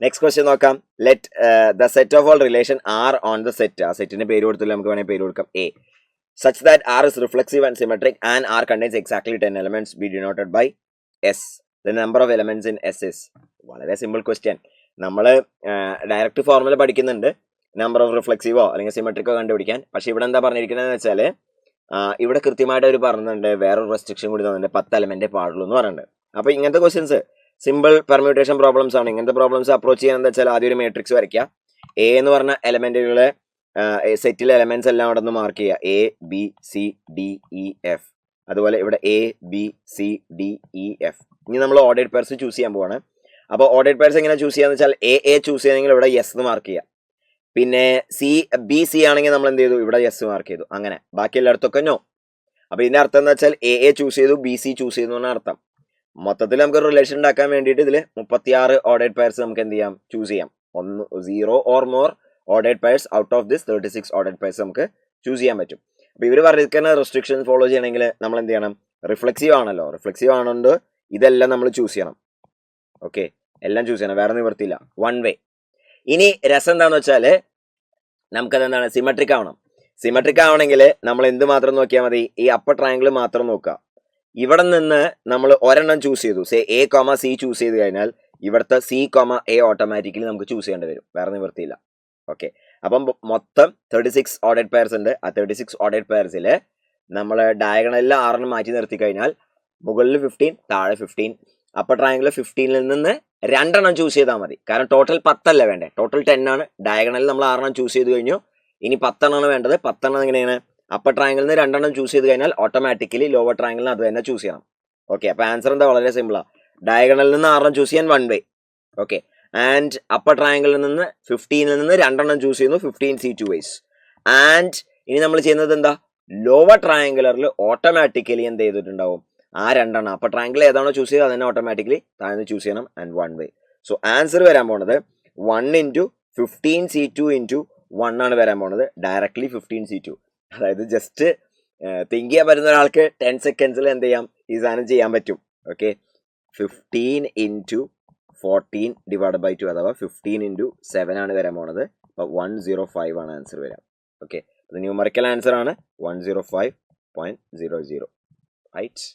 Next question നോക്കാം. Let the set of all relation R on the set. ആ സെറ്റിന്റെ പേര് കൊടുത്തില്ല, നമുക്ക് വേണമെങ്കിൽ പേര് കൊടുക്കാം A. such that R is reflexive and symmetric and R contains exactly 10 elements be denoted by S. The number of elements in S is. വളരെ simple question. നമ്മൾ ഡയറക്റ്റ് ഫോർമുല പഠിക്കുന്നുണ്ട് നമ്പർ ഓഫ് റിഫ്ലെക്സീവോ അല്ലെങ്കിൽ സിമെട്രിക്കോ കണ്ടുപിടിക്കാൻ. പക്ഷെ ഇവിടെ എന്താ പറഞ്ഞിരിക്കുന്നതെന്ന് വെച്ചാൽ ഇവിടെ കൃത്യമായിട്ട് അവർ പറഞ്ഞിട്ടുണ്ട് വേറൊരു റെസ്ട്രിക്ഷൻ കൂടി തന്നിട്ടുണ്ട്, 10 എലമെന്റേ പാടുള്ളൂ എന്ന് പറഞ്ഞിട്ടുണ്ട്. അപ്പോൾ ഇങ്ങനത്തെ ക്വസ്റ്റ്യൻസ് സിമ്പിൾ പെർമ്യൂട്ടേഷൻ പ്രോബ്ലംസ് ആണ്. ഇങ്ങനത്തെ പ്രോബ്ലംസ് അപ്രോച്ച് ചെയ്യാൻ എന്താ വെച്ചാൽ ആദ്യം ഒരു മാട്രിക്സ് വരയ്ക്കുക. എ എന്ന് പറഞ്ഞ എലമെന്റുകളെ സെറ്റിലെ എലമെന്റ്സ് എല്ലാം അവിടെ നിന്ന് മാർക്ക് ചെയ്യുക. A B C D E F. അതുപോലെ ഇവിടെ A B C D E F. ഇനി നമ്മൾ ഓർഡേഡ് പെയർസ് ചൂസ് ചെയ്യാൻ പോവാണ്. അപ്പോൾ ഓർഡേഡ് പെയർസ് എങ്ങനെ ചൂസ് ചെയ്യാന്ന് വെച്ചാൽ എ ചൂസ് ചെയ്യണമെങ്കിൽ ഇവിടെ എസ് എന്ന് മാർക്ക് ചെയ്യുക. പിന്നെ ബി സി ആണെങ്കിൽ നമ്മൾ എന്ത് ചെയ്തു, ഇവിടെ എസ് മാർക്ക് ചെയ്തു. അങ്ങനെ ബാക്കി എല്ലായിടത്തൊക്കെ നോ. അപ്പോൾ ഇതിന്റെ അർത്ഥം എന്താ വെച്ചാൽ എ ചൂസ് ചെയ്തു ബി സി ചൂസ് ചെയ്തു എന്നാണ് അർത്ഥം. മൊത്തത്തിൽ നമുക്ക് റിലേഷൻ ഉണ്ടാക്കാൻ വേണ്ടിയിട്ട് ഇതിൽ 36 ഓർഡേഡ് പെയർസ് നമുക്ക് എന്ത് ചെയ്യാം, ചൂസ് ചെയ്യാം. 0 or more ordered pairs out of this 36 ordered pairs നമുക്ക് ചൂസ് ചെയ്യാൻ പറ്റും. അപ്പോൾ ഇവർ പറഞ്ഞിരിക്കുന്ന റെസ്ട്രിക്ഷൻ ഫോളോ ചെയ്യണമെങ്കിൽ നമ്മൾ എന്ത് ചെയ്യണം, റിഫ്ലെക്സീവ് ആണല്ലോ, റിഫ്ലെക്സീവ് ആണോണ്ട് ഇതെല്ലാം നമ്മൾ ചൂസ് ചെയ്യണം. ഓക്കെ, എല്ലാം ചൂസ് ചെയ്യണം, വേറെ നിവർത്തിയില്ല, വൺ വേ. ഇനി രസം എന്താണെന്ന് വെച്ചാൽ നമുക്കത് എന്താണ്, സിമെട്രിക് ആവണം. സിമെട്രിക് ആവണമെങ്കിൽ നമ്മൾ എന്ത് മാത്രം നോക്കിയാൽ മതി, ഈ അപ്പർ ട്രയാങ്കിൾ മാത്രം നോക്കുക. ഇവിടെ നിന്ന് നമ്മൾ ഒരെണ്ണം ചൂസ് ചെയ്തു, say A comma C choose ചെയ്ത് കഴിഞ്ഞാൽ ഇവിടുത്തെ സി കോമ എ ഓട്ടോമാറ്റിക്കലി നമുക്ക് ചൂസ് ചെയ്യേണ്ടി വരും, വേറെ നിവർത്തിയില്ല. ഓക്കെ, അപ്പം മൊത്തം 36 ഓർഡേഡ് പെയർസ് ഉണ്ട്. ആ 36 ഓർഡേഡ് പെയർസിൽ നമ്മൾ ഡയഗണലിൽ 6 മാറ്റി നിർത്തി കഴിഞ്ഞാൽ മുകളിൽ 15 താഴെ 15. അപ്പർ ട്രയാങ്കിൾ 15ൽ നിന്ന് 2 ചൂസ് ചെയ്താൽ മതി. കാരണം ടോട്ടൽ 10 വേണ്ടേ, ടോട്ടൽ 10 ആണ്. ഡയഗണലിൽ നമ്മൾ 6 ചൂസ് ചെയ്ത് കഴിഞ്ഞു, ഇനി 10 വേണ്ടത്. 10 എങ്ങനെയാണ്, അപ്പർ ട്രയാങ്കിളിൽ നിന്ന് 2 ചൂസ് ചെയ്ത് കഴിഞ്ഞാൽ ഓട്ടോമാറ്റിക്കലി ലോവർ ട്രയാങ്കിളിന് അത് തന്നെ ചൂസ് ചെയ്യണം. ഓക്കെ, അപ്പോൾ ആൻസർ എന്താ, വളരെ സിമ്പിളാണ്. ഡയഗണലിൽ നിന്ന് 6 ചൂസ് ചെയ്യാൻ one way. Okay, and upper ട്രയാങ്കിളിൽ നിന്ന് 15ൽ നിന്ന് 2 ചൂസ് ചെയ്യുന്നു, 15 C2 ways. ആൻഡ് ഇനി നമ്മൾ ചെയ്യുന്നത് എന്താ, ലോവർ ട്രയാങ്കുലറിൽ ഓട്ടോമാറ്റിക്കലി എന്ത് ചെയ്തിട്ടുണ്ടാവും, ആ 2 അപ്പർ ട്രയാങ്കിൾ ഏതാണോ ചൂസ് ചെയ്തത് അതന്നെ ഓട്ടോമാറ്റിക്കലി താഴ്ന്ന് ചൂസ് ചെയ്യണം, and one way. So answer വരാൻ പോണത് 1 × 15 C2 × 1 ആണ് വരാൻ പോണത്, ഡയറക്ട്ലി 15 C2. അതായത് ജസ്റ്റ് തിങ്ക് ചെയ്യാൻ പറ്റുന്ന ഒരാൾക്ക് 10 സെക്കൻഡ്സിൽ എന്ത് ചെയ്യാം, ഈ സാധനം ചെയ്യാൻ പറ്റും. ഓക്കെ, 15 × 14 / 2 അഥവാ 15 × 7 ആണ് വരാൻ പോണത്. അപ്പോൾ 105 ആണ് ആൻസർ വരാം. ഓക്കെ, അത് ന്യൂമറിക്കൽ ആൻസർ ആണ് 105.00. റൈറ്റ്.